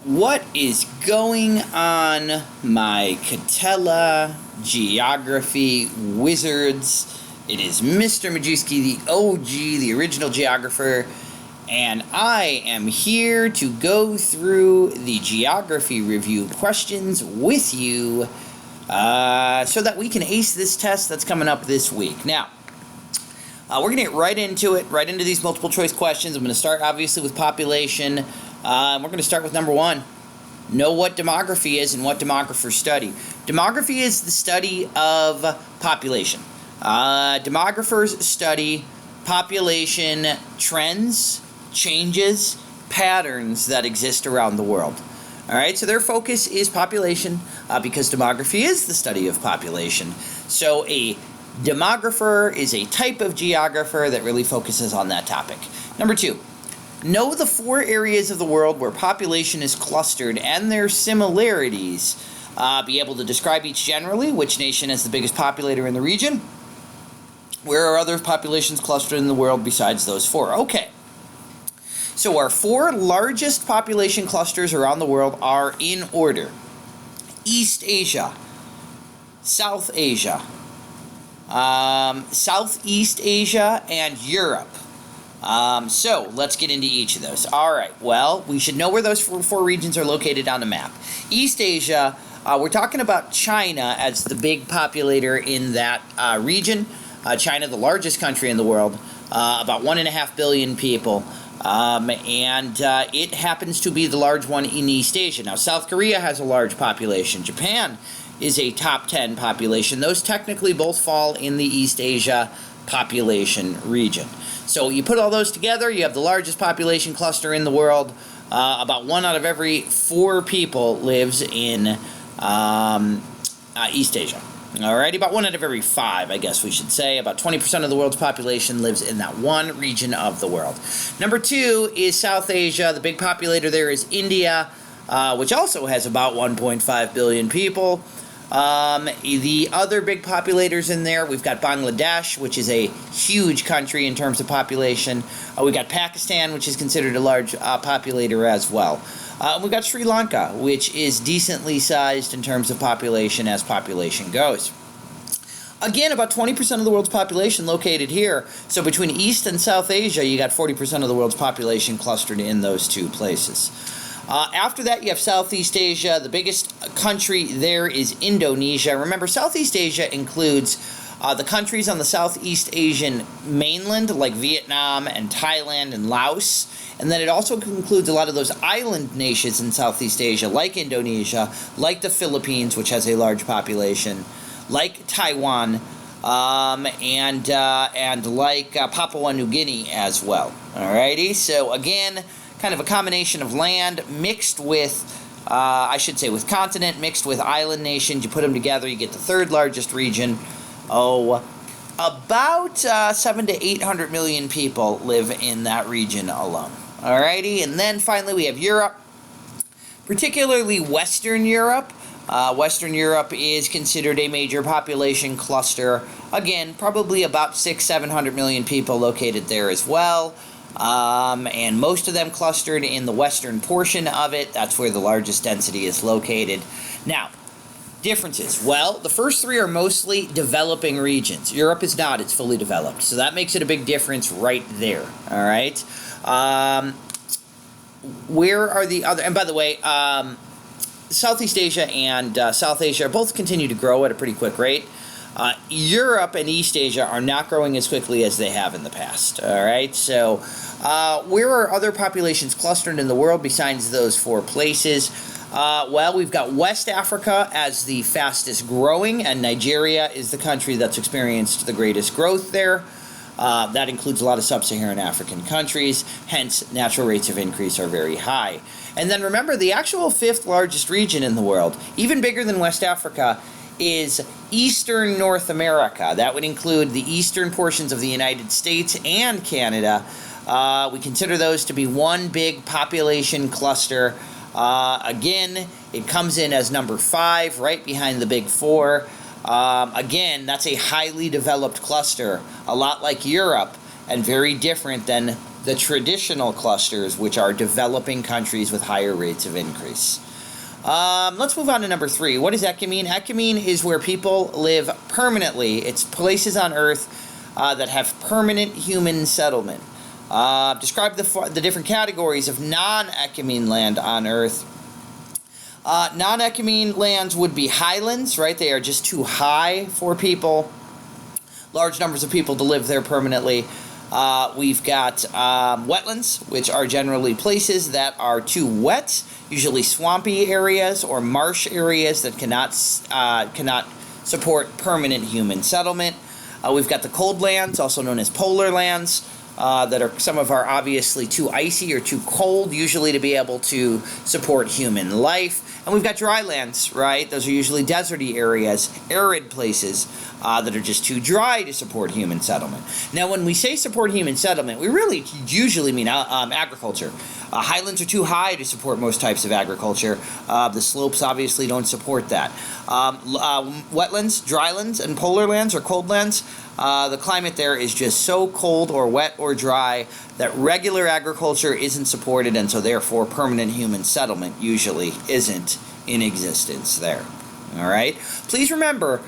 What is going on, my Catella geography wizards? It is Mr. Majewski, the OG, the original geographer, and I am here to go through the geography review questions with you so that we can ace this test that's coming up this week. Now, we're going to get right into it, right into these multiple choice questions. I'm going to start, obviously, with population. We're going to start with number one. Know what demography is and what demographers study. Demography is the study of population. Demographers study population trends, changes, patterns that exist around the world. All right, so their focus is population because demography is the study of population. So a demographer is a type of geographer that really focuses on that topic. Number two, know the four areas of the world where population is clustered and their similarities. Be able to describe each generally, which nation has the biggest populator in the region. Where are other populations clustered in the world besides those four? Okay. So our four largest population clusters around the world are in order: East Asia, South Asia, Southeast Asia, and Europe. So let's get into each of those. All right, well, we should know where those four regions are located on the map. East Asia, we're talking about China as the big populator in that region. China, the largest country in the world, about 1.5 billion people. And it happens to be the large one in East Asia. Now, South Korea has a large population. Japan is a top 10 population. Those technically both fall in the East Asia population region. So you put all those together, you have the largest population cluster in the world. About 1 out of every 4 people lives in East Asia. Alrighty, about 1 out of every 5, I guess we should say. About 20% of the world's population lives in that one region of the world. Number 2 is South Asia. The big populator there is India, which also has about 1.5 billion people. The other big populators in there, we've got Bangladesh, which is a huge country in terms of population. We've got Pakistan, which is considered a large populator as well. We've got Sri Lanka, which is decently sized in terms of population as population goes. Again, about 20% of the world's population located here. So between East and South Asia, you got 40% of the world's population clustered in those two places. After that, you have Southeast Asia. The biggest country there is Indonesia. Remember, Southeast Asia includes the countries on the Southeast Asian mainland, like Vietnam and Thailand and Laos. And then it also includes a lot of those island nations in Southeast Asia, like Indonesia, like the Philippines, which has a large population, like Taiwan, and like Papua New Guinea as well. Alrighty, so again, kind of a combination of land mixed with, with continent mixed with island nations. You put them together, you get the third largest region. About 700 to 800 million people live in that region alone. Alrighty, and then finally we have Europe, particularly Western Europe. Western Europe is considered a major population cluster. Again, probably about 600-700 million people located there as well. And most of them clustered in the western portion of it. That's where the largest density is located. Now, differences. Well, the first 3 are mostly developing regions. Europe is not. It's fully developed. So that makes it a big difference right there. All right. Where are the other... And by the way, Southeast Asia and South Asia both continue to grow at a pretty quick rate. Europe and East Asia are not growing as quickly as they have in the past. All right. So where are other populations clustered in the world besides those 4 places? Well, we've got West Africa as the fastest growing, and Nigeria is the country that's experienced the greatest growth there. That includes a lot of sub-Saharan African countries, hence natural rates of increase are very high. And then remember, the actual 5th largest region in the world, even bigger than West Africa, is Eastern North America. That would include the eastern portions of the United States and Canada. We consider those to be one big population cluster. Again, it comes in as number 5, right behind the big 4. Again, that's a highly developed cluster, a lot like Europe, and very different than the traditional clusters, which are developing countries with higher rates of increase. Let's move on to number 3. What does ecumene? Ecumene is where people live permanently. It's places on Earth that have permanent human settlement. Describe the different categories of non-ecumene land on Earth. Non-ecumene lands would be highlands, right? They are just too high for people. Large numbers of people to live there permanently. We've got wetlands, which are generally places that are too wet, usually swampy areas or marsh areas that cannot support permanent human settlement. We've got the cold lands, also known as polar lands, that are some of are obviously too icy or too cold, usually to be able to support human life. And we've got dry lands, right? Those are usually deserty areas, arid places that are just too dry to support human settlement. Now, when we say support human settlement, we really usually mean agriculture. Highlands are too high to support most types of agriculture. The slopes obviously don't support that. Wetlands, drylands, and polar lands or cold lands, the climate there is just so cold or wet or dry that regular agriculture isn't supported, and so therefore permanent human settlement usually isn't in existence there. All right? Please remember,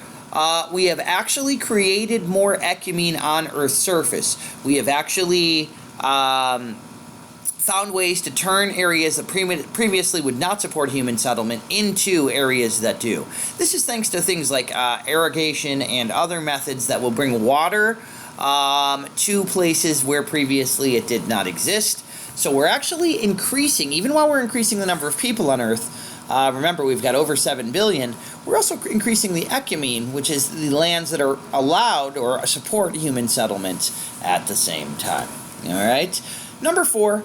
we have actually created more ecumene on Earth's surface. We have actually found ways to turn areas that previously would not support human settlement into areas that do. This is thanks to things like irrigation and other methods that will bring water to places where previously it did not exist. So we're actually increasing, even while we're increasing the number of people on Earth, remember we've got over 7 billion, we're also increasing the ecumene, which is the lands that are allowed or support human settlement at the same time. All right? Number 4,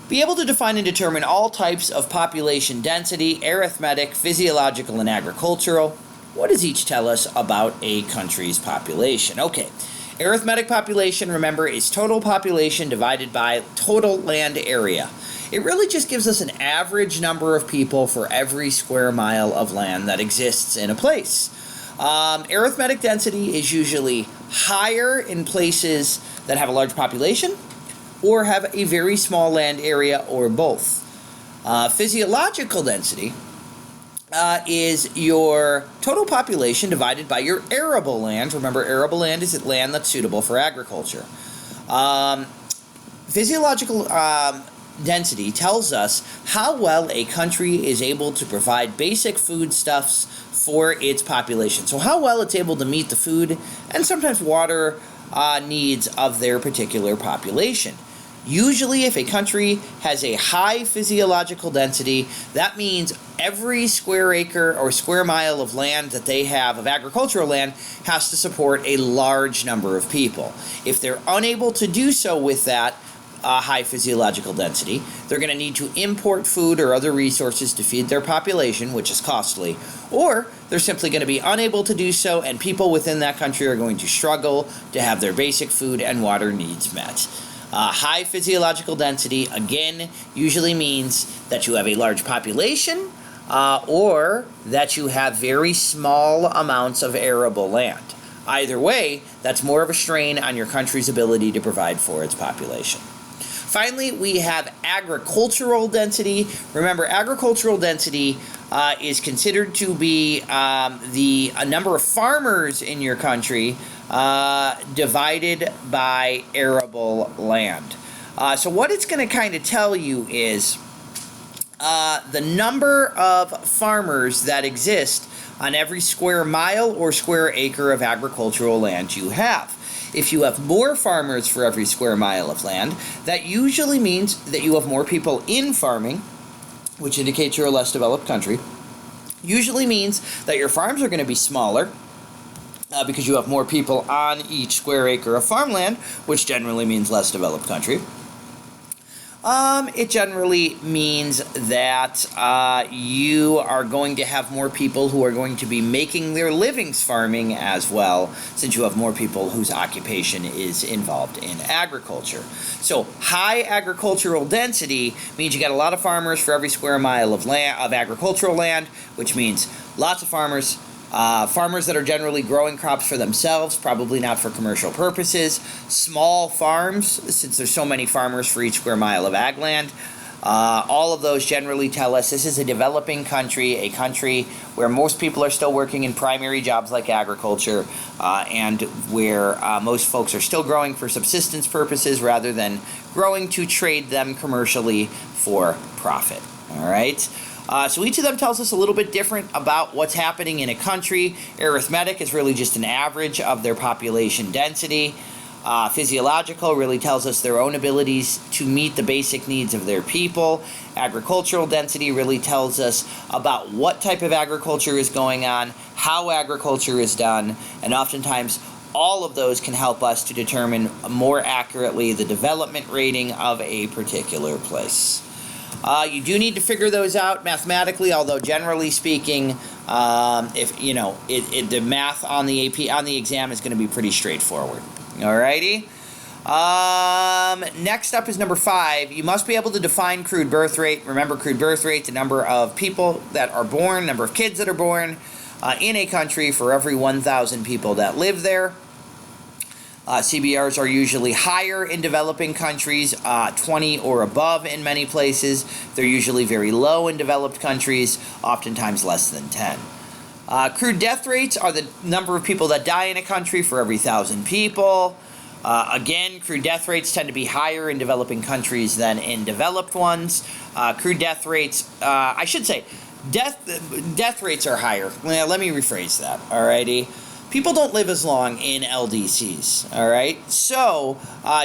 be able to define and determine all types of population density, arithmetic, physiological, and agricultural. What does each tell us about a country's population? Okay, arithmetic population, remember, is total population divided by total land area. It really just gives us an average number of people for every square mile of land that exists in a place. Arithmetic density is usually higher in places that have a large population or have a very small land area, or both. Physiological density is your total population divided by your arable land. Remember, arable land is land that's suitable for agriculture. Physiological density tells us how well a country is able to provide basic foodstuffs for its population. So how well it's able to meet the food and sometimes water needs of their particular population. Usually, if a country has a high physiological density, that means every square acre or square mile of land that they have, of agricultural land, has to support a large number of people. If they're unable to do so with that high physiological density, they're going to need to import food or other resources to feed their population, which is costly, or they're simply going to be unable to do so, and people within that country are going to struggle to have their basic food and water needs met. High physiological density, again, usually means that you have a large population or that you have very small amounts of arable land. Either way, that's more of a strain on your country's ability to provide for its population. Finally, we have agricultural density. Remember, agricultural density is considered to be the number of farmers in your country divided by arable land. So what it's going to kind of tell you is the number of farmers that exist on every square mile or square acre of agricultural land you have. If you have more farmers for every square mile of land, that usually means that you have more people in farming, which indicates you're a less developed country. Usually means that your farms are going to be smaller, because you have more people on each square acre of farmland, which generally means less developed country. It generally means that you are going to have more people who are going to be making their livings farming as well, since you have more people whose occupation is involved in agriculture. So high agricultural density means you got a lot of farmers for every square mile of land, of agricultural land, which means lots of farmers, Farmers that are generally growing crops for themselves, probably not for commercial purposes. Small farms, since there's so many farmers for each square mile of ag land. All of those generally tell us this is a developing country, a country where most people are still working in primary jobs like agriculture, and where most folks are still growing for subsistence purposes rather than growing to trade them commercially for profit. All right? So each of them tells us a little bit different about what's happening in a country. Arithmetic is really just an average of their population density. Physiological really tells us their own abilities to meet the basic needs of their people. Agricultural density really tells us about what type of agriculture is going on, how agriculture is done, and oftentimes all of those can help us to determine more accurately the development rating of a particular place. You do need to figure those out mathematically, although generally speaking, if you know the math on the exam is going to be pretty straightforward. Alrighty. Next up is number 5. You must be able to define crude birth rate. Remember, crude birth rate, the number of people that are born, number of kids that are born in a country for every 1,000 people that live there. CBRs are usually higher in developing countries, 20 or above in many places. They're usually very low in developed countries, oftentimes less than 10. Crude death rates are the number of people that die in a country for every 1,000 people. Again, crude death rates tend to be higher in developing countries than in developed ones. Crude death rates, I should say, death rates are higher. Well, let me rephrase that, alrighty? People don't live as long in LDCs, all right? So,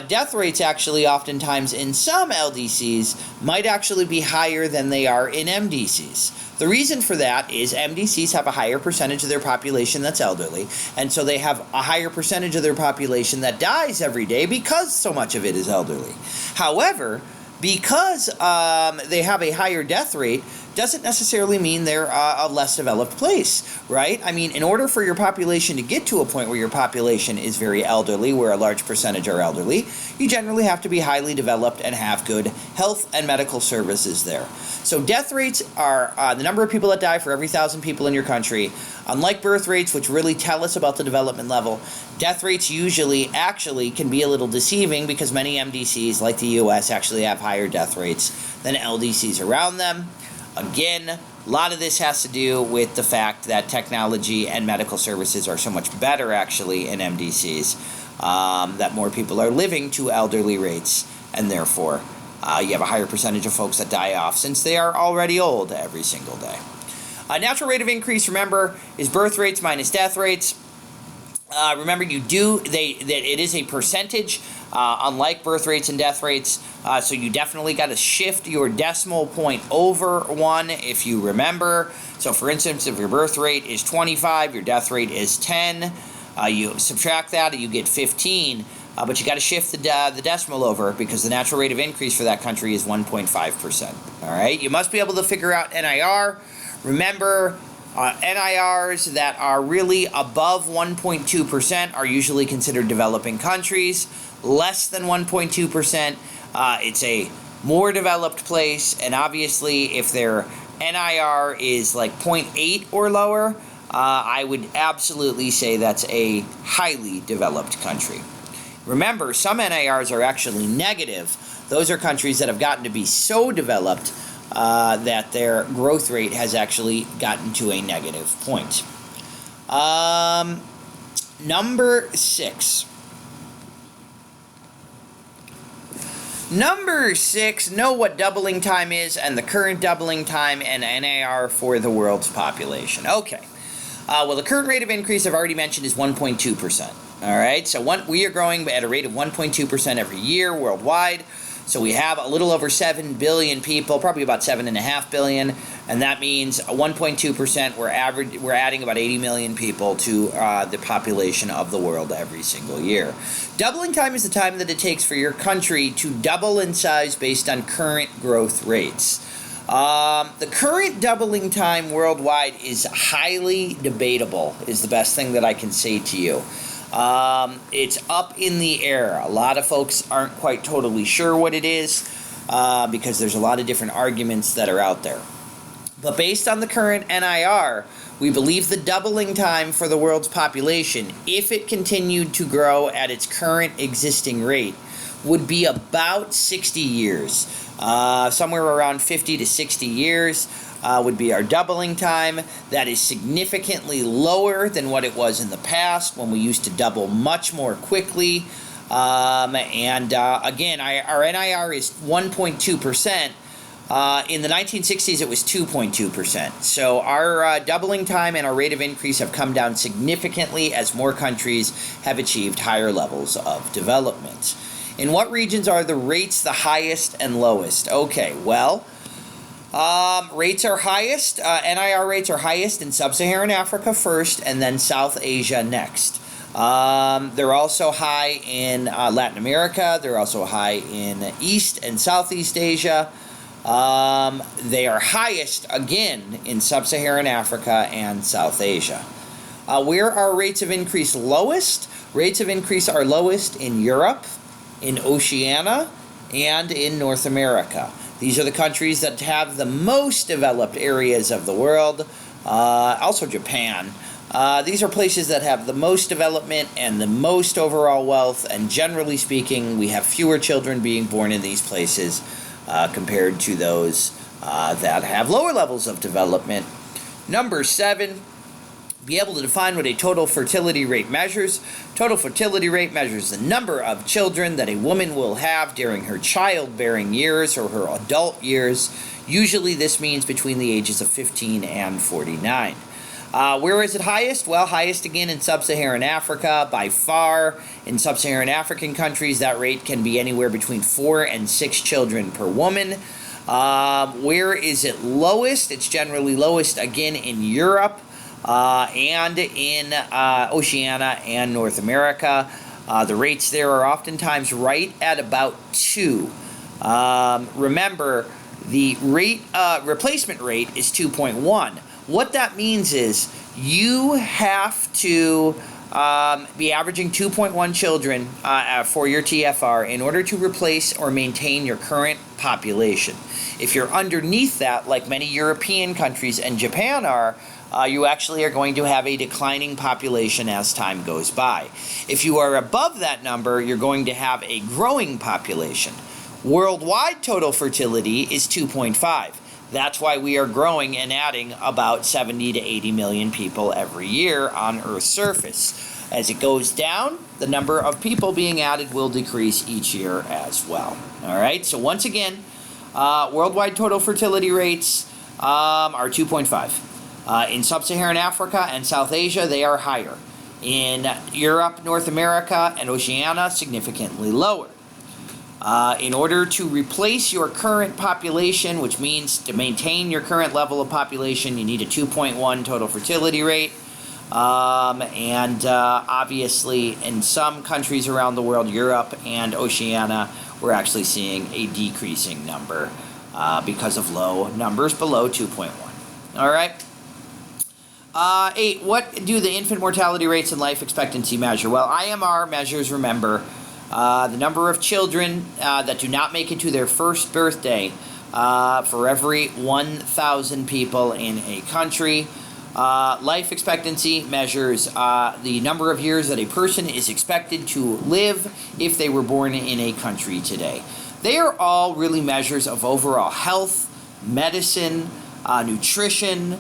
death rates actually oftentimes in some LDCs might actually be higher than they are in MDCs. The reason for that is MDCs have a higher percentage of their population that's elderly, and so they have a higher percentage of their population that dies every day because so much of it is elderly. However, because they have a higher death rate, doesn't necessarily mean they're a less developed place, right? I mean, in order for your population to get to a point where your population is very elderly, where a large percentage are elderly, you generally have to be highly developed and have good health and medical services there. So death rates are the number of people that die for every 1,000 people in your country. Unlike birth rates, which really tell us about the development level, death rates usually actually can be a little deceiving because many MDCs, like the U.S., actually have higher death rates than LDCs around them. Again, a lot of this has to do with the fact that technology and medical services are so much better actually in MDCs, that more people are living to elderly rates, and therefore you have a higher percentage of folks that die off since they are already old every single day. Natural rate of increase, remember, is birth rates minus death rates. Remember, it is a percentage, unlike birth rates and death rates, so you definitely got to shift your decimal point over 1 if you remember. So, for instance, if your birth rate is 25, your death rate is 10, you subtract that and you get 15, but you got to shift the decimal over because the natural rate of increase for that country is 1.5%. All right, you must be able to figure out NIR. Remember, NIRs that are really above 1.2% are usually considered developing countries. Less than 1.2%, it's a more developed place. And obviously, if their NIR is like 0.8 or lower, I would absolutely say that's a highly developed country. Remember, some NIRs are actually negative. Those are countries that have gotten to be so developed that their growth rate has actually gotten to a negative point. Number 6. Number 6, know what doubling time is and the current doubling time and NIR for the world's population. Okay. Well, the current rate of increase I've already mentioned is 1.2%. All right, so we are growing at a rate of 1.2% every year worldwide. So we have a little over 7 billion people, probably about 7.5 billion, and that means 1.2%. We're adding about 80 million people to the population of the world every single year. Doubling time is the time that it takes for your country to double in size based on current growth rates. The current doubling time worldwide is highly debatable, is the best thing that I can say to you. It's up in the air. A lot of folks aren't quite totally sure what it is because there's a lot of different arguments that are out there. But based on the current NIR, we believe the doubling time for the world's population, if it continued to grow at its current existing rate, would be about 60 years. Somewhere around 50 to 60 years would be our doubling time. That is significantly lower than what it was in the past when we used to double much more quickly. Again, our NIR is 1.2%. In the 1960s, it was 2.2%. So our doubling time and our rate of increase have come down significantly as more countries have achieved higher levels of development. In what regions are the rates the highest and lowest? Okay, well, rates are highest, NIR rates are highest in Sub-Saharan Africa first, and then South Asia next. They're also high in Latin America. They're also high in East and Southeast Asia. They are highest, again, in Sub-Saharan Africa and South Asia. Where are rates of increase lowest? Rates of increase are lowest in Europe, in Oceania, and in North America. These are the countries that have the most developed areas of the world, also Japan. These are places that have the most development and the most overall wealth, and generally speaking, we have fewer children being born in these places compared to those that have lower levels of development. Number 7, be able to define what a total fertility rate measures. Total fertility rate measures the number of children that a woman will have during her childbearing years or her adult years. Usually this means between the ages of 15 and 49. Where is it highest? Well, highest again in Sub-Saharan Africa by far. In Sub-Saharan African countries, that rate can be anywhere between 4 and 6 children per woman. Where is it lowest? It's generally lowest again in Europe and in Oceania and North America. The rates there are oftentimes right at about 2. Remember, the replacement rate is 2.1. What that means is you have to be averaging 2.1 children for your TFR in order to replace or maintain your current population. If you're underneath that, like many European countries and Japan are, you actually are going to have a declining population as time goes by. If you are above that number, you're going to have a growing population. Worldwide total fertility is 2.5. That's why we are growing and adding about 70 to 80 million people every year on Earth's surface. As it goes down, the number of people being added will decrease each year as well. All right, so once again, worldwide total fertility rates are 2.5. In Sub-Saharan Africa and South Asia, they are higher. In Europe, North America, and Oceania, significantly lower. In order to replace your current population, which means to maintain your current level of population, you need a 2.1 total fertility rate. Obviously, in some countries around the world, Europe and Oceania, we're actually seeing a decreasing number because of low numbers below 2.1. All right. 8. What do the infant mortality rates and life expectancy measure? Well, IMR measures, remember, the number of children that do not make it to their first birthday for every 1,000 people in a country. Life expectancy measures the number of years that a person is expected to live if they were born in a country today. They are all really measures of overall health, medicine, nutrition,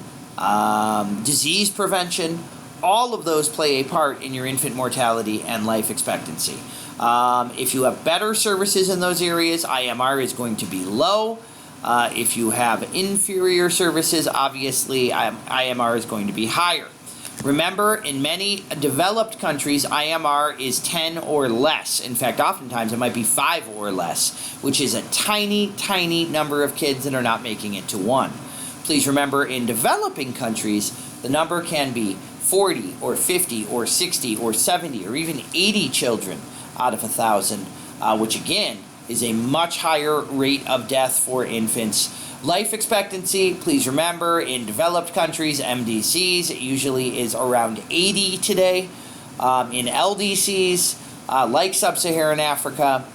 disease prevention. All of those play a part in your infant mortality and life expectancy. If you have better services in those areas, IMR is going to be low. If you have inferior services, obviously IMR is going to be higher. Remember, in many developed countries, IMR is 10 or less. In fact, oftentimes it might be 5 or less, which is a tiny, tiny number of kids that are not making it to 1. Please remember, in developing countries, the number can be 40 or 50 or 60 or 70 or even 80 children out of 1,000, which again is a much higher rate of death for infants. Life expectancy, please remember, in developed countries, MDCs, it usually is around 80 today. In LDCs, like Sub-Saharan Africa,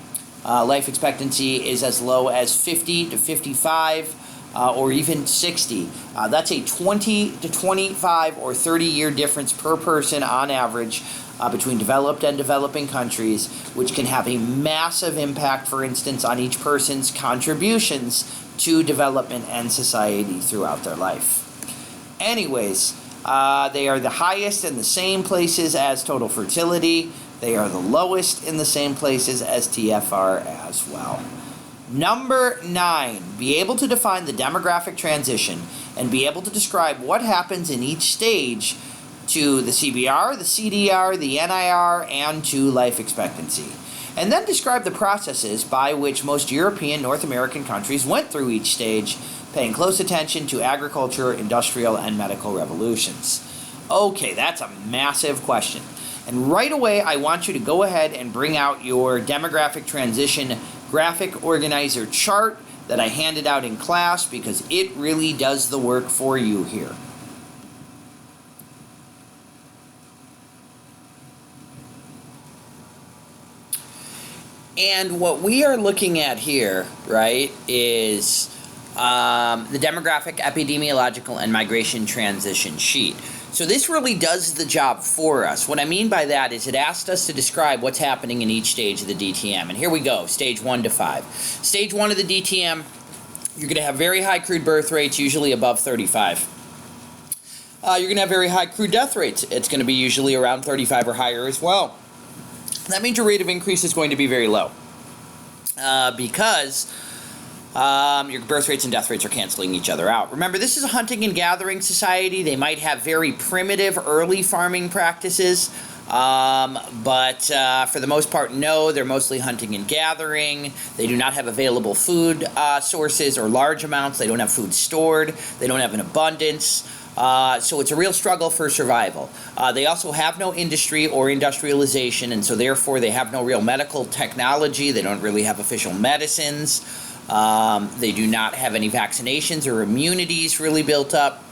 life expectancy is as low as 50 to 55. or even 60. That's a 20 to 25 or 30-year difference per person on average between developed and developing countries, which can have a massive impact, for instance, on each person's contributions to development and society throughout their life. Anyways, they are the highest in the same places as total fertility. They are the lowest in the same places as TFR as well. Number 9, be able to define the demographic transition and be able to describe what happens in each stage to the CBR, the CDR, the NIR, and to life expectancy. And then describe the processes by which most European, North American countries went through each stage, paying close attention to agriculture, industrial, and medical revolutions. Okay, that's a massive question. And right away, I want you to go ahead and bring out your demographic transition graphic organizer chart that I handed out in class, because it really does the work for you here. And what we are looking at here, right, is the demographic, epidemiological, and migration transition sheet. So this really does the job for us. What I mean by that is it asked us to describe what's happening in each stage of the DTM. And here we go, stage 1 to 5. Stage 1 of the DTM, you're going to have very high crude birth rates, usually above 35. You're going to have very high crude death rates. It's going to be usually around 35 or higher as well. That means your rate of increase is going to be very low because your birth rates and death rates are canceling each other out. Remember, this is a hunting and gathering society. They might have very primitive early farming practices, but for the most part, no, they're mostly hunting and gathering. They do not have available food sources or large amounts. They don't have food stored. They don't have an abundance. So it's a real struggle for survival. They also have no industry or industrialization, and so therefore they have no real medical technology. They don't really have official medicines. They do not have any vaccinations or immunities really built up.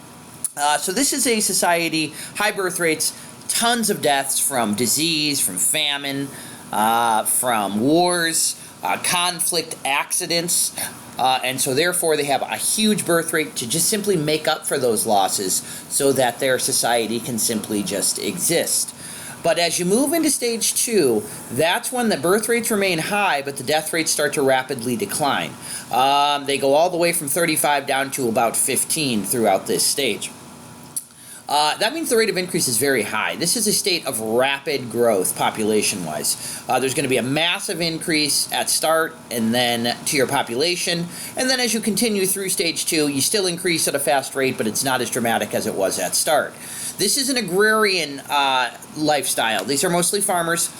So this is a society, high birth rates, tons of deaths from disease, from famine, from wars, conflict, accidents. And so therefore they have a huge birth rate to just simply make up for those losses so that their society can simply just exist. But as you move into stage 2, that's when the birth rates remain high, but the death rates start to rapidly decline. They go all the way from 35 down to about 15 throughout this stage. That means the rate of increase is very high. This is a state of rapid growth population-wise. There's going to be a massive increase at start and then to your population. And then as you continue through stage 2, you still increase at a fast rate, but it's not as dramatic as it was at start. This is an agrarian lifestyle. These are mostly farmers.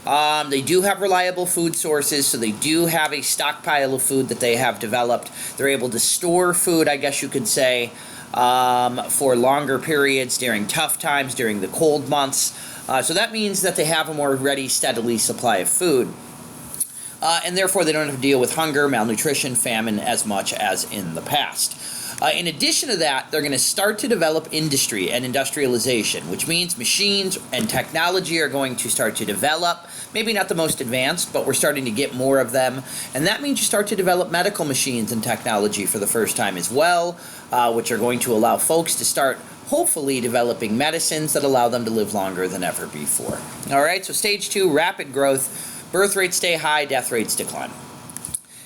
They do have reliable food sources, so they do have a stockpile of food that they have developed. They're able to store food, I guess you could say, for longer periods during tough times, during the cold months. So that means that they have a more ready, steadily supply of food. And therefore they don't have to deal with hunger, malnutrition, famine as much as in the past. In addition to that, they're going to start to develop industry and industrialization, which means machines and technology are going to start to develop. Maybe not the most advanced, but we're starting to get more of them. And that means you start to develop medical machines and technology for the first time as well, which are going to allow folks to start hopefully developing medicines that allow them to live longer than ever before. All right, so stage 2, rapid growth. Birth rates stay high, death rates decline.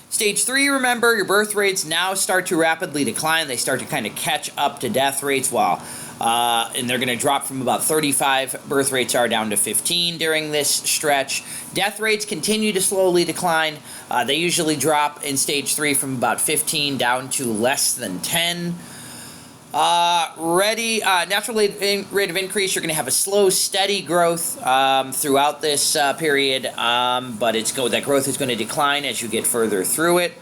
Stage 3, remember, your birth rates now start to rapidly decline. They start to kind of catch up to death rates and they're going to drop from about 35 birth rates are down to 15 during this stretch. Death rates continue to slowly decline. They usually drop in stage 3 from about 15 down to less than 10. Natural rate of increase, you're going to have a slow, steady growth throughout this period, but that growth is going to decline as you get further through it,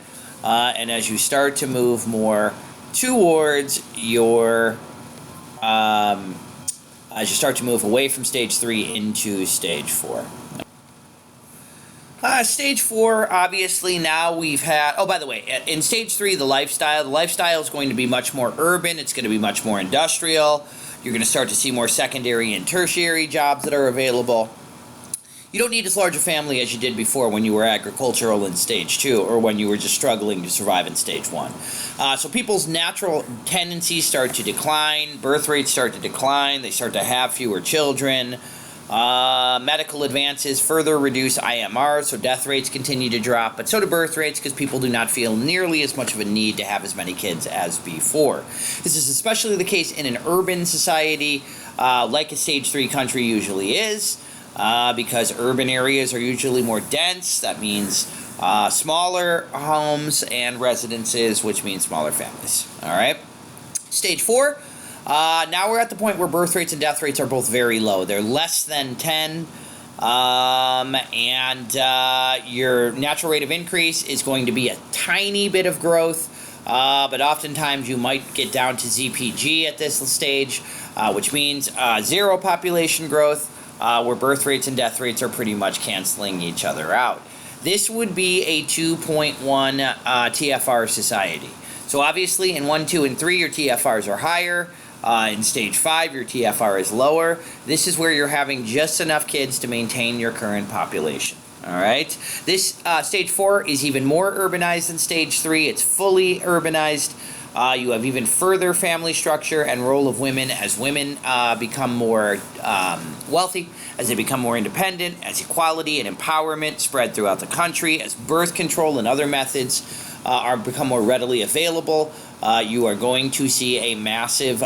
and as you start to move more towards your, as you start to move away from stage 3 into stage 4. Stage 4, obviously, now we've had... Oh, by the way, in stage 3, the lifestyle is going to be much more urban. It's going to be much more industrial. You're going to start to see more secondary and tertiary jobs that are available. You don't need as large a family as you did before when you were agricultural in stage 2 or when you were just struggling to survive in stage 1. So people's natural tendencies start to decline, birth rates start to decline, they start to have fewer children. Medical advances further reduce IMR, so death rates continue to drop, but so do birth rates because people do not feel nearly as much of a need to have as many kids as before. This is especially the case in an urban society like a stage 3 country usually is. Because urban areas are usually more dense. That means smaller homes and residences, which means smaller families. All right. Stage 4, now we're at the point where birth rates and death rates are both very low. They're less than 10, and your natural rate of increase is going to be a tiny bit of growth, but oftentimes you might get down to ZPG at this stage, which means 0 population growth, where birth rates and death rates are pretty much canceling each other out. This would be a 2.1 TFR society. So obviously in 1, 2, and 3 your TFRs are higher. In stage 5 your TFR is lower. This is where you're having just enough kids to maintain your current population. All right. This stage 4 is even more urbanized than stage 3. It's fully urbanized. You have even further family structure and role of women as women become more wealthy, as they become more independent, as equality and empowerment spread throughout the country, as birth control and other methods become more readily available. You are going to see a massive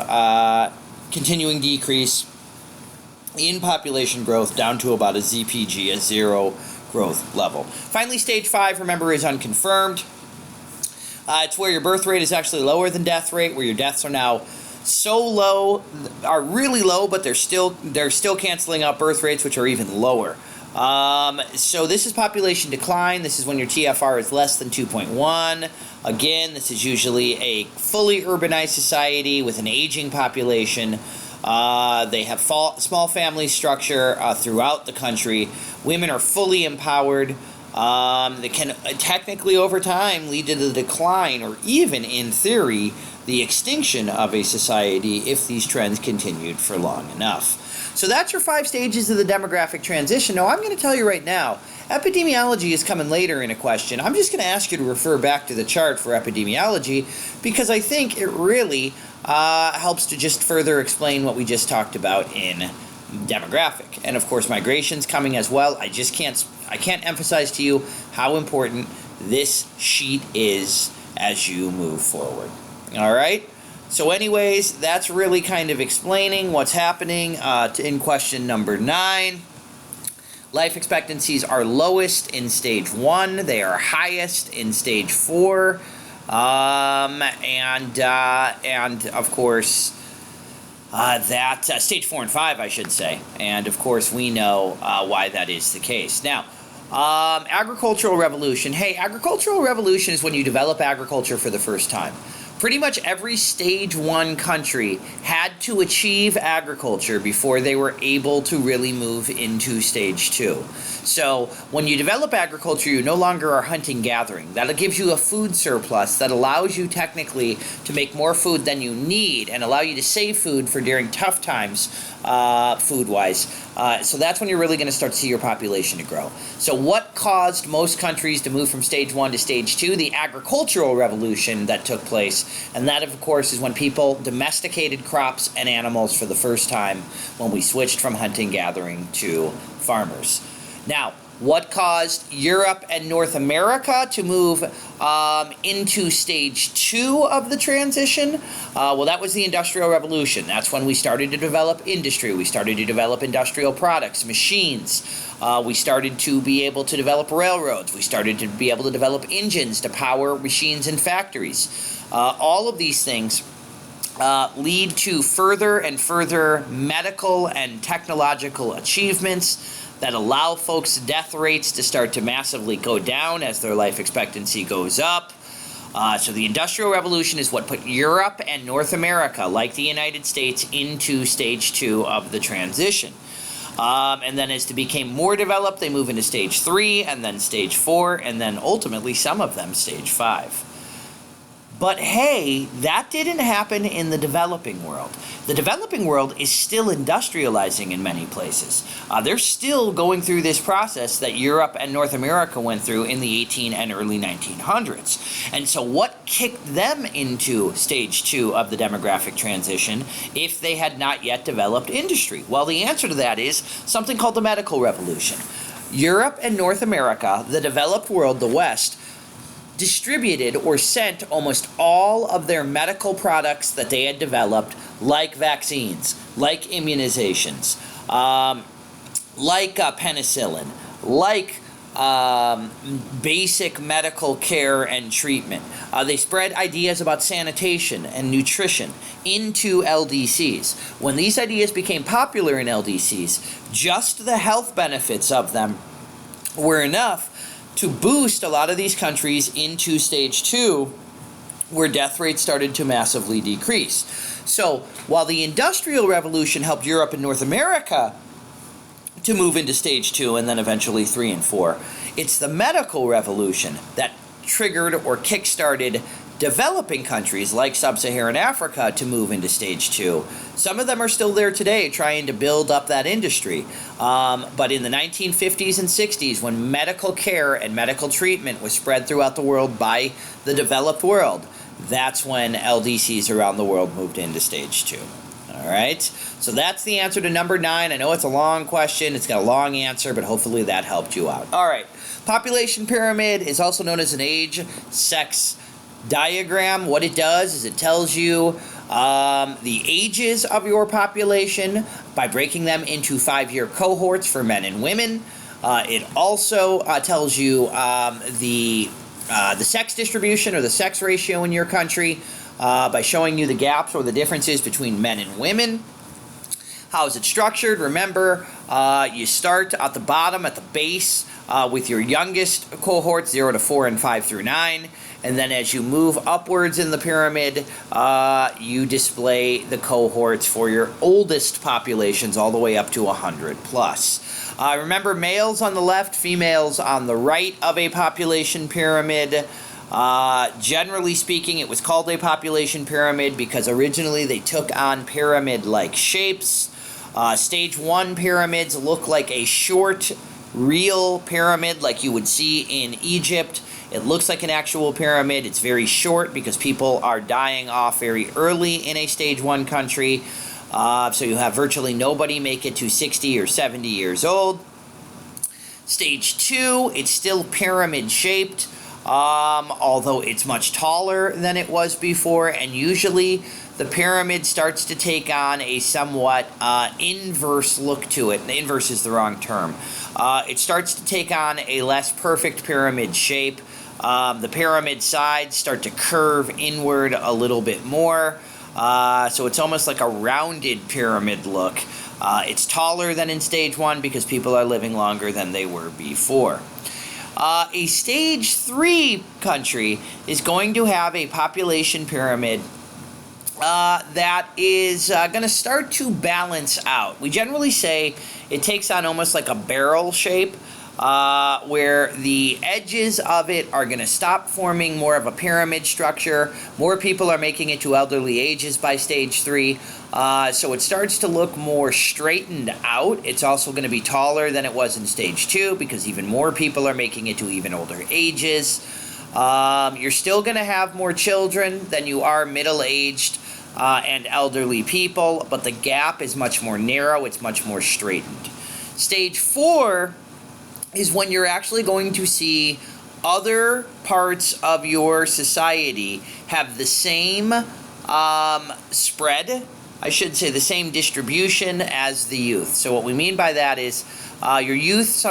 continuing decrease in population growth down to about a ZPG, a 0 growth level. Finally, stage 5, remember, is unconfirmed. It's where your birth rate is actually lower than death rate, where your deaths are now so low, are really low, but they're still canceling out birth rates, which are even lower. So this is population decline. This is when your TFR is less than 2.1. Again, this is usually a fully urbanized society with an aging population. They have small family structure throughout the country. Women are fully empowered. That can technically over time lead to the decline or even in theory the extinction of a society if these trends continued for long enough. So that's your 5 stages of the demographic transition. Now I'm going to tell you right now, epidemiology is coming later in a question. I'm just going to ask you to refer back to the chart for epidemiology because I think it really helps to just further explain what we just talked about in demographic. And of course migration's coming as well. I can't emphasize to you how important this sheet is as you move forward. All right? So anyways, that's really kind of explaining what's happening in question number 9. Life expectancies are lowest in stage 1. They are highest in stage 4. And of course, stage 4 and 5, I should say. And of course, we know why that is the case. Now, agricultural revolution. Hey, agricultural revolution is when you develop agriculture for the first time. Pretty much every stage 1 country had to achieve agriculture before they were able to really move into stage 2. So when you develop agriculture, you no longer are hunting gathering. That gives you a food surplus that allows you technically to make more food than you need and allow you to save food for during tough times food-wise. So that's when you're really going to start to see your population to grow. So what caused most countries to move from stage 1 to stage 2? The agricultural revolution that took place. And that, of course, is when people domesticated crops and animals for the first time, when we switched from hunting gathering to farmers. Now, what caused Europe and North America to move into stage 2 of the transition? Well, that was the Industrial Revolution. That's when we started to develop industry. We started to develop industrial products, machines. We started to be able to develop railroads. We started to be able to develop engines to power machines in factories. All of these things lead to further and further medical and technological achievements that allow folks' death rates to start to massively go down as their life expectancy goes up. So the Industrial Revolution is what put Europe and North America, like the United States, into stage 2 of the transition. And then as they became more developed, they move into stage 3, and then stage 4, and then ultimately some of them stage 5. But hey, that didn't happen in the developing world. The developing world is still industrializing in many places. They're still going through this process that Europe and North America went through in the 18 and early 1900s. And so what kicked them into stage 2 of the demographic transition if they had not yet developed industry? Well, the answer to that is something called the medical revolution. Europe and North America, the developed world, the West, distributed or sent almost all of their medical products that they had developed, like vaccines, like immunizations, like penicillin, like basic medical care and treatment. They spread ideas about sanitation and nutrition into LDCs. When these ideas became popular in LDCs, just the health benefits of them were enough to boost a lot of these countries into stage 2, where death rates started to massively decrease. So while the Industrial Revolution helped Europe and North America to move into stage 2 and then eventually 3 and 4, it's the medical revolution that triggered or kick-started developing countries like Sub-Saharan Africa to move into stage 2. Some of them are still there today trying to build up that industry. But in the 1950s and 60s, when medical care and medical treatment was spread throughout the world by the developed world, that's when LDCs around the world moved into stage 2. All right, so that's the answer to number 9. I know it's a long question. It's got a long answer, but hopefully that helped you out. All right, population pyramid is also known as an age-sex diagram. What it does is it tells you the ages of your population by breaking them into 5-year cohorts for men and women. It also tells you the sex distribution or the sex ratio in your country by showing you the gaps or the differences between men and women. How is it structured? Remember, you start at the bottom, at the base, with your youngest cohorts, 0 to 4 and 5 through 9. And then as you move upwards in the pyramid, you display the cohorts for your oldest populations all the way up to 100 plus. Remember, males on the left, females on the right of a population pyramid. Generally speaking, it was called a population pyramid because originally they took on pyramid-like shapes. Stage 1 pyramids look like a short, real pyramid like you would see in Egypt. It looks like an actual pyramid. It's very short because people are dying off very early in a stage 1 country. So you have virtually nobody make it to 60 or 70 years old. Stage 2, it's still pyramid shaped, although it's much taller than it was before, and usually the pyramid starts to take on a somewhat inverse look to it. Inverse is the wrong term. It starts to take on a less perfect pyramid shape. The pyramid sides start to curve inward a little bit more. So it's almost like a rounded pyramid look. It's taller than in stage 1 because people are living longer than they were before. A stage 3 country is going to have a population pyramid that is going to start to balance out. We generally say it takes on almost like a barrel shape, where the edges of it are going to stop forming more of a pyramid structure. More people are making it to elderly ages by stage 3, so it starts to look more straightened out. It's also going to be taller than it was in stage 2 because even more people are making it to even older ages. You're still going to have more children than you are middle-aged and elderly people, but the gap is much more narrow. It's much more straightened. Stage 4 is when you're actually going to see other parts of your society have the same spread, I should say the same distribution as the youth. So what we mean by that is your youth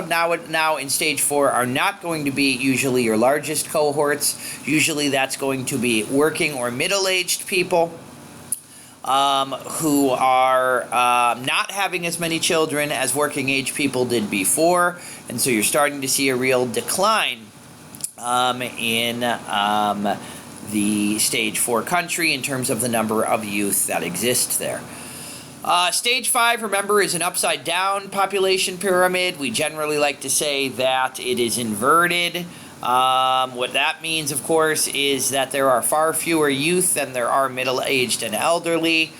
now in stage 4 are not going to be usually your largest cohorts. Usually that's going to be working or middle-aged people who are not having as many children as working age people did before, and so you're starting to see a real decline in the stage 4 country in terms of the number of youth that exist there. Stage 5, remember, is an upside-down population pyramid. We generally like to say that it is inverted. What that means, of course, is that there are far fewer youth than there are middle-aged and elderly.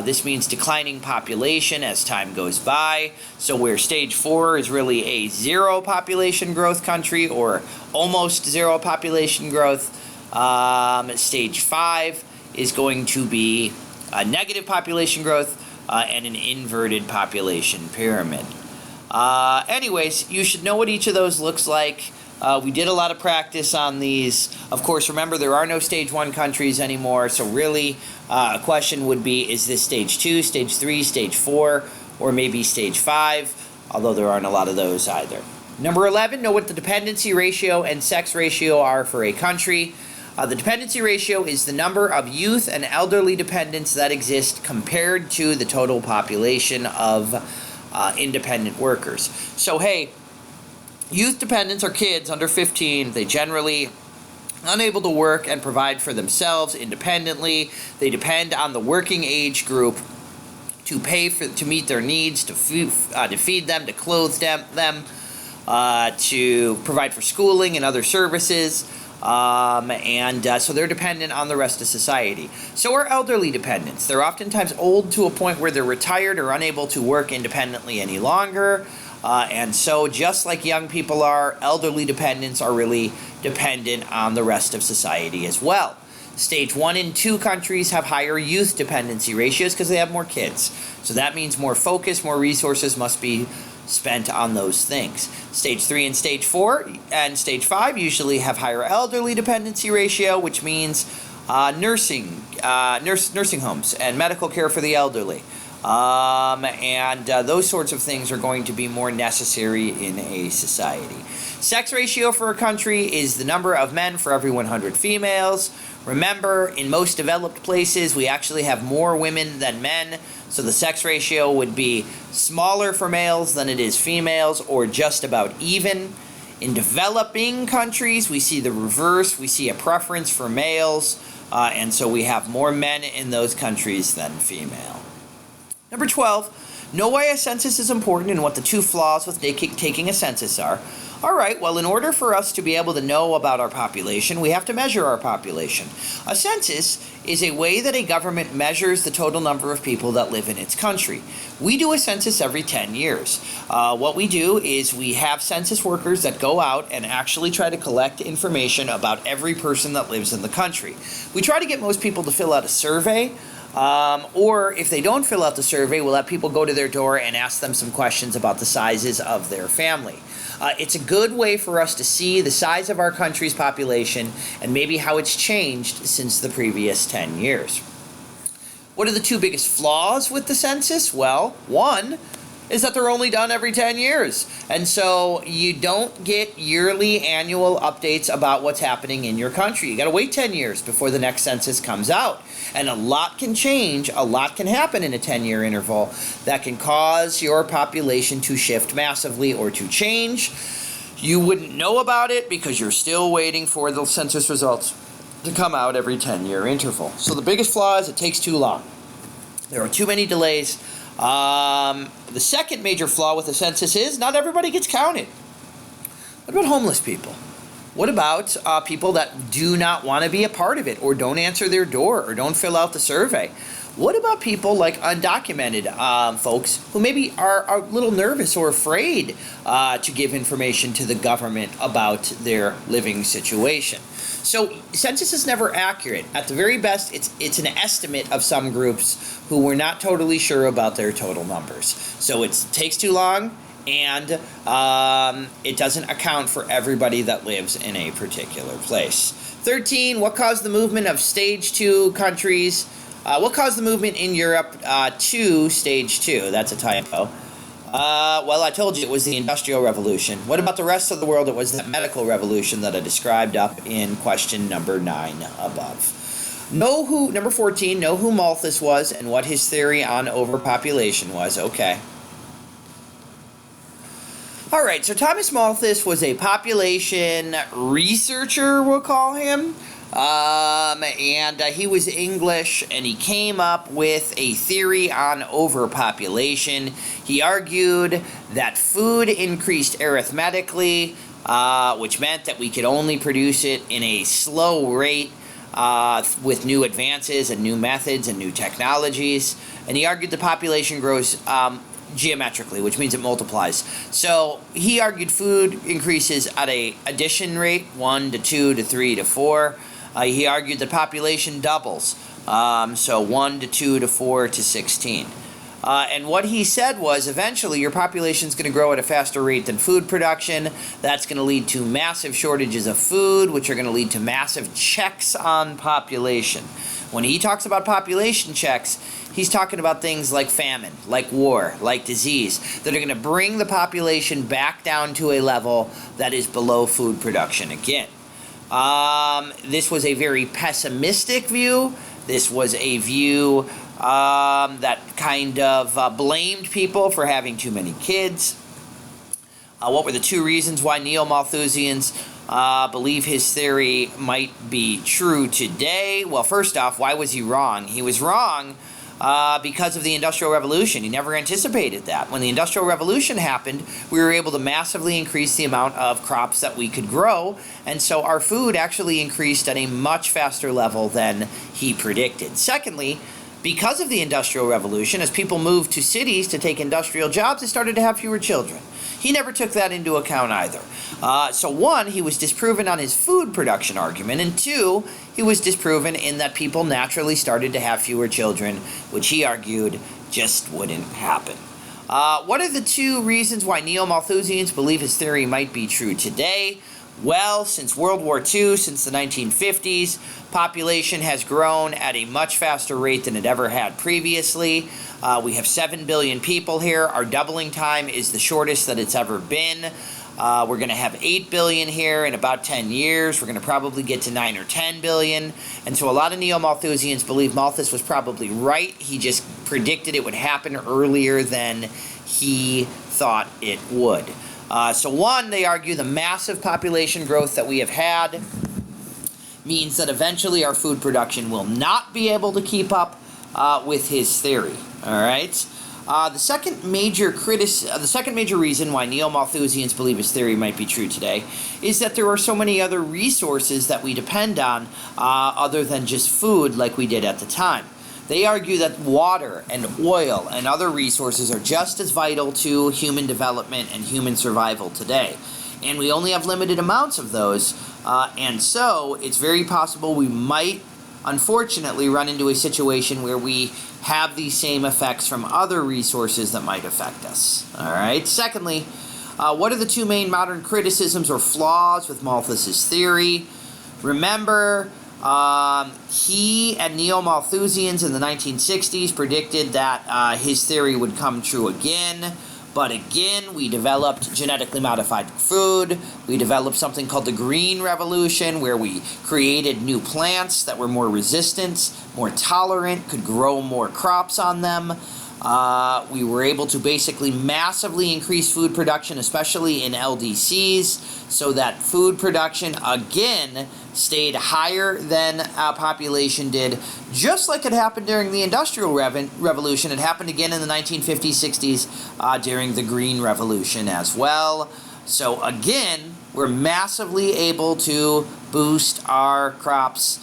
This means declining population as time goes by. So where stage 4 is really a zero population growth country or almost zero population growth, stage 5 is going to be a negative population growth and an inverted population pyramid. Anyways, you should know what each of those looks like. We did a lot of practice on these. Of course, remember, there are no stage 1 countries anymore, so really a question would be, is this stage 2, stage 3, stage 4, or maybe stage 5, although there aren't a lot of those either. Number 11, know what the dependency ratio and sex ratio are for a country. The dependency ratio is the number of youth and elderly dependents that exist compared to the total population of independent workers. So, hey, youth dependents are kids under 15. They generally unable to work and provide for themselves independently. They depend on the working age group to meet their needs, to feed them, to clothe them, to provide for schooling and other services. So they're dependent on the rest of society. So are elderly dependents. They're oftentimes old to a point where they're retired or unable to work independently any longer. And so just like young people are, elderly dependents are really dependent on the rest of society as well. Stage 1 and 2 countries have higher youth dependency ratios because they have more kids. So that means more focus, more resources must be spent on those things. Stage 3 and stage 4 and stage 5 usually have higher elderly dependency ratio, which means nursing homes and medical care for the elderly. Those sorts of things are going to be more necessary in a society. Sex ratio for a country is the number of men for every 100 females. Remember, in most developed places, we actually have more women than men, so the sex ratio would be smaller for males than it is females, or just about even. In developing countries, we see the reverse. We see a preference for males, and so we have more men in those countries than female. Number 12, know why a census is important and what the 2 flaws with taking a census are. All right, well, in order for us to be able to know about our population, we have to measure our population. A census is a way that a government measures the total number of people that live in its country. We do a census every 10 years. What we do is we have census workers that go out and actually try to collect information about every person that lives in the country. We try to get most people to fill out a survey. Or if they don't fill out the survey, we'll have people go to their door and ask them some questions about the sizes of their family. It's a good way for us to see the size of our country's population and maybe how it's changed since the previous 10 years. What are the 2 biggest flaws with the census? Well, one is that they're only done every 10 years. And so you don't get yearly annual updates about what's happening in your country. You got to wait 10 years before the next census comes out. And a lot can change, a lot can happen in a 10-year interval that can cause your population to shift massively or to change. You wouldn't know about it because you're still waiting for the census results to come out every 10-year interval. So the biggest flaw is it takes too long. There are too many delays. The second major flaw with the census is not everybody gets counted. What about homeless people? What about people that do not want to be a part of it or don't answer their door or don't fill out the survey? What about people like undocumented folks who maybe are a little nervous or afraid to give information to the government about their living situation? So census is never accurate. At the very best, it's an estimate of some groups who we're not totally sure about their total numbers. So it takes too long, and it doesn't account for everybody that lives in a particular place. 13, what caused the movement of stage 2 countries? What caused the movement in Europe to stage 2? That's a typo. Well, I told you it was the Industrial Revolution. What about the rest of the world? It was that medical revolution that I described up in question number 9 above. Number 14, know who Malthus was and what his theory on overpopulation was. Okay. All right, so Thomas Malthus was a population researcher, we'll call him. He was English, and he came up with a theory on overpopulation. He argued that food increased arithmetically, which meant that we could only produce it in a slow rate with new advances and new methods and new technologies. And he argued the population grows geometrically, which means it multiplies. So he argued food increases at a addition rate, 1 to 2 to 3 to 4. He argued the population doubles, so 1 to 2 to 4 to 16. And what he said was, eventually your population is going to grow at a faster rate than food production. That's going to lead to massive shortages of food, which are going to lead to massive checks on population. When he talks about population checks, he's talking about things like famine, like war, like disease, that are going to bring the population back down to a level that is below food production again. This was a very pessimistic view. This was a view that kind of blamed people for having too many kids. What were the two reasons why neo-Malthusians believe his theory might be true today? Well, first off, why was he wrong? He was wrong because of the Industrial Revolution. He never anticipated that. When the Industrial Revolution happened, we were able to massively increase the amount of crops that we could grow, and so our food actually increased at a much faster level than he predicted. Secondly, because of the Industrial Revolution, as people moved to cities to take industrial jobs, they started to have fewer children. He never took that into account either. So one, he was disproven on his food production argument, and two, he was disproven in that people naturally started to have fewer children, which he argued just wouldn't happen. What are the two reasons why neo-Malthusians believe his theory might be true today? Well, since World War II, since the 1950s, population has grown at a much faster rate than it ever had previously. We have 7 billion people here. Our doubling time is the shortest that it's ever been. We're going to have 8 billion here in about 10 years. We're going to probably get to 9 or 10 billion. And so a lot of neo-Malthusians believe Malthus was probably right. He just predicted it would happen earlier than he thought it would. So one, they argue the massive population growth that we have had means that eventually our food production will not be able to keep up with his theory. All right. The second major reason why neo-Malthusians believe his theory might be true today is that there are so many other resources that we depend on other than just food like we did at the time. They argue that water and oil and other resources are just as vital to human development and human survival today. And we only have limited amounts of those, and so it's very possible we might, unfortunately, run into a situation where we have these same effects from other resources that might affect us. All right. Secondly, what are the two main modern criticisms or flaws with Malthus's theory? Remember, he and neo-Malthusians in the 1960s predicted that his theory would come true again. But again, we developed genetically modified food. We developed something called the Green Revolution, where we created new plants that were more resistant, more tolerant, could grow more crops on them. We were able to basically massively increase food production, especially in LDCs, so that food production, again, stayed higher than population did, just like it happened during the Industrial Revolution. It happened again in the 1950s, 60s, during the Green Revolution as well. So again, we're massively able to boost our crops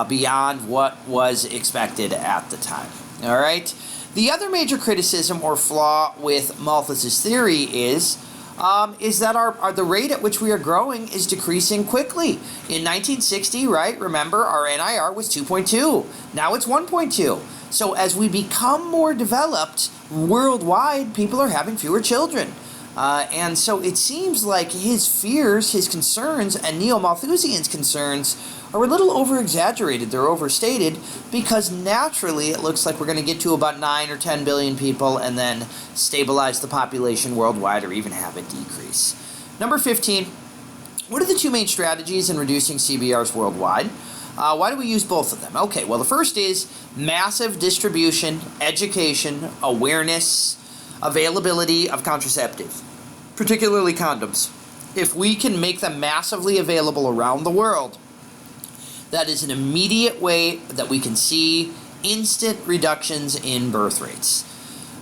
beyond what was expected at the time. All right? The other major criticism or flaw with Malthus's theory is that the rate at which we are growing is decreasing quickly. In 1960, right, remember, our NIR was 2.2. Now it's 1.2. So as we become more developed worldwide, people are having fewer children. And so it seems like his fears, his concerns, and neo-Malthusians' concerns are a little over-exaggerated. They're overstated because naturally it looks like we're going to get to about 9 or 10 billion people and then stabilize the population worldwide or even have it decrease. Number 15, what are the two main strategies in reducing CBRs worldwide? Why do we use both of them? Okay, well, the first is massive distribution, education, awareness, availability of contraceptives, particularly condoms. If we can make them massively available around the world, that is an immediate way that we can see instant reductions in birth rates.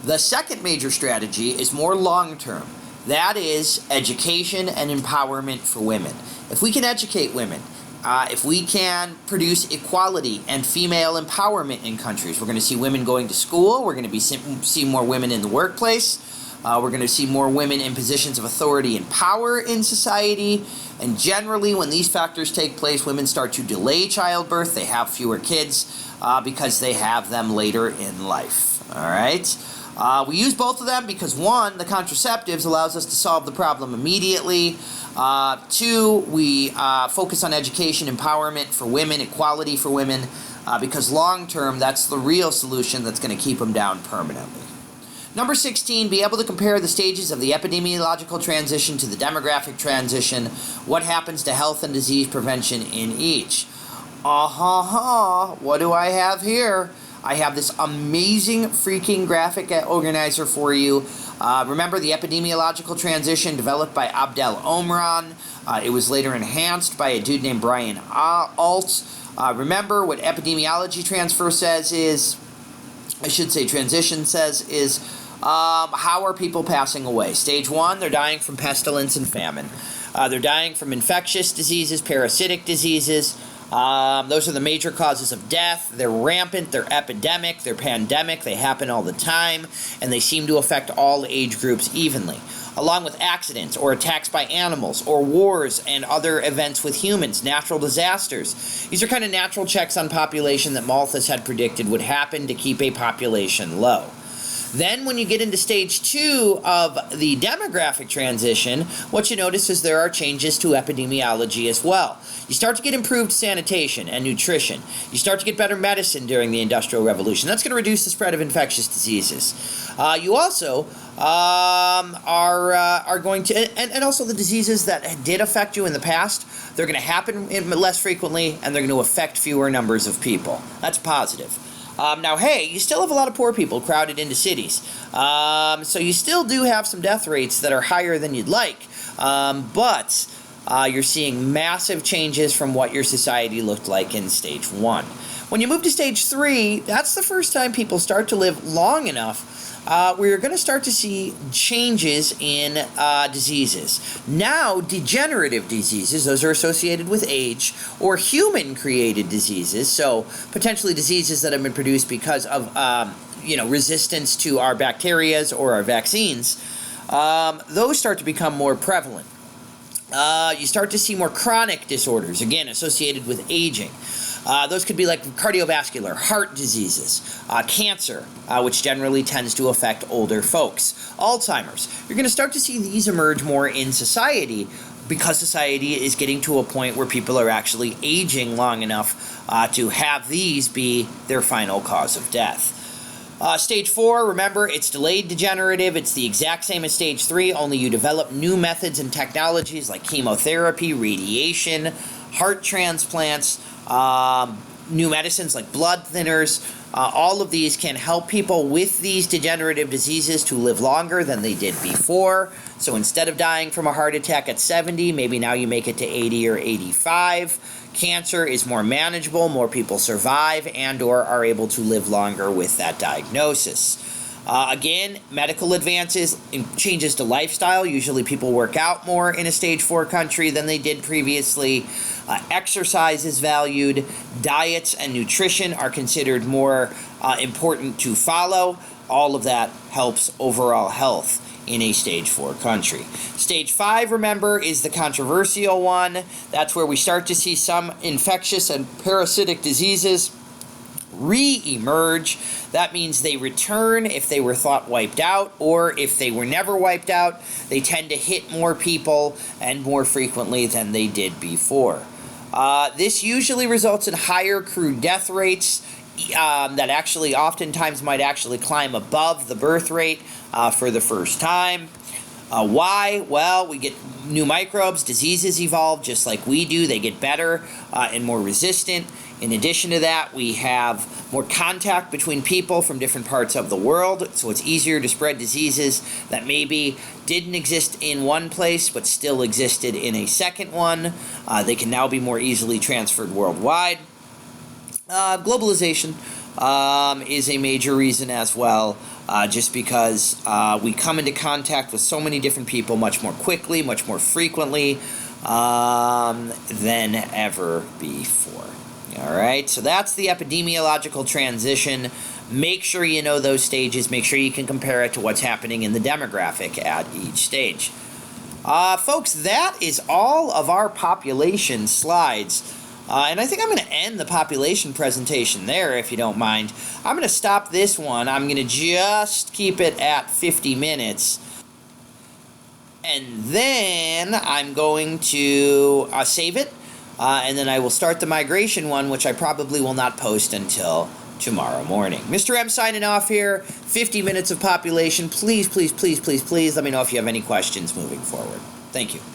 The second major strategy is more long-term. That is education and empowerment for women. If we can educate women, if we can produce equality and female empowerment in countries, we're going to see women going to school, we're going to see more women in the workplace, we're going to see more women in positions of authority and power in society, and generally when these factors take place, women start to delay childbirth, they have fewer kids because they have them later in life. All right? We use both of them because, one, the contraceptives allows us to solve the problem immediately. Two, we focus on education, empowerment for women, equality for women, because long-term, that's the real solution that's going to keep them down permanently. Number 16, be able to compare the stages of the epidemiological transition to the demographic transition. What happens to health and disease prevention in each? What do I have here? I have this amazing freaking graphic organizer for you. Remember the epidemiological transition developed by Abdel Omran. It was later enhanced by a dude named Brian Alt. Remember what epidemiology transition says is, how are people passing away? Stage 1, they're dying from pestilence and famine. They're dying from infectious diseases, parasitic diseases. Those are the major causes of death. They're rampant, they're epidemic, they're pandemic, they happen all the time, and they seem to affect all age groups evenly. Along with accidents or attacks by animals or wars and other events with humans, natural disasters. These are kind of natural checks on population that Malthus had predicted would happen to keep a population low. Then when you get into stage 2 of the demographic transition, what you notice is there are changes to epidemiology as well. You start to get improved sanitation and nutrition. You start to get better medicine during the Industrial Revolution. That's going to reduce the spread of infectious diseases. You also are going to, and also the diseases that did affect you in the past, they're going to happen less frequently, and they're going to affect fewer numbers of people. That's positive. Now, hey, you still have a lot of poor people crowded into cities. So you still do have some death rates that are higher than you'd like. But you're seeing massive changes from what your society looked like in stage 1. When you move to stage 3, that's the first time people start to live long enough where you're going to start to see changes in diseases. Now, degenerative diseases, those are associated with age, or human-created diseases, so potentially diseases that have been produced because of resistance to our bacterias or our vaccines, those start to become more prevalent. You start to see more chronic disorders, again, associated with aging. Those could be like cardiovascular, heart diseases, cancer, which generally tends to affect older folks, Alzheimer's. You're going to start to see these emerge more in society because society is getting to a point where people are actually aging long enough to have these be their final cause of death. Stage 4, remember, it's delayed degenerative. It's the exact same as stage 3, only you develop new methods and technologies like chemotherapy, radiation, heart transplants, new medicines like blood thinners. All of these can help people with these degenerative diseases to live longer than they did before. So instead of dying from a heart attack at 70, maybe now you make it to 80 or 85. Cancer is more manageable, more people survive and or are able to live longer with that diagnosis. Again, medical advances, changes to lifestyle. Usually people work out more in a stage 4 country than they did previously. Exercise is valued. Diets and nutrition are considered more important to follow. All of that helps overall health in a stage 4 country. Stage 5, remember, is the controversial one. That's where we start to see some infectious and parasitic diseases re-emerge. That means they return if they were thought wiped out, or if they were never wiped out, they tend to hit more people and more frequently than they did before. This usually results in higher crew death rates that actually oftentimes might actually climb above the birth rate for the first time. Why? Well, we get new microbes, diseases evolve just like we do. They get better and more resistant. In addition to that, we have more contact between people from different parts of the world, so it's easier to spread diseases that maybe didn't exist in one place but still existed in a second one. They can now be more easily transferred worldwide. Globalization is a major reason as well. just because we come into contact with so many different people much more quickly, much more frequently than ever before. All right, so that's the epidemiological transition. Make sure you know those stages. Make sure you can compare it to what's happening in the demographic at each stage. Folks, that is all of our population slides. And I think I'm going to end the population presentation there, if you don't mind. I'm going to stop this one. I'm going to just keep it at 50 minutes. And then I'm going to save it. And then I will start the migration one, which I probably will not post until tomorrow morning. Mr. M signing off here. 50 minutes of population. Please, please, please, please, please let me know if you have any questions moving forward. Thank you.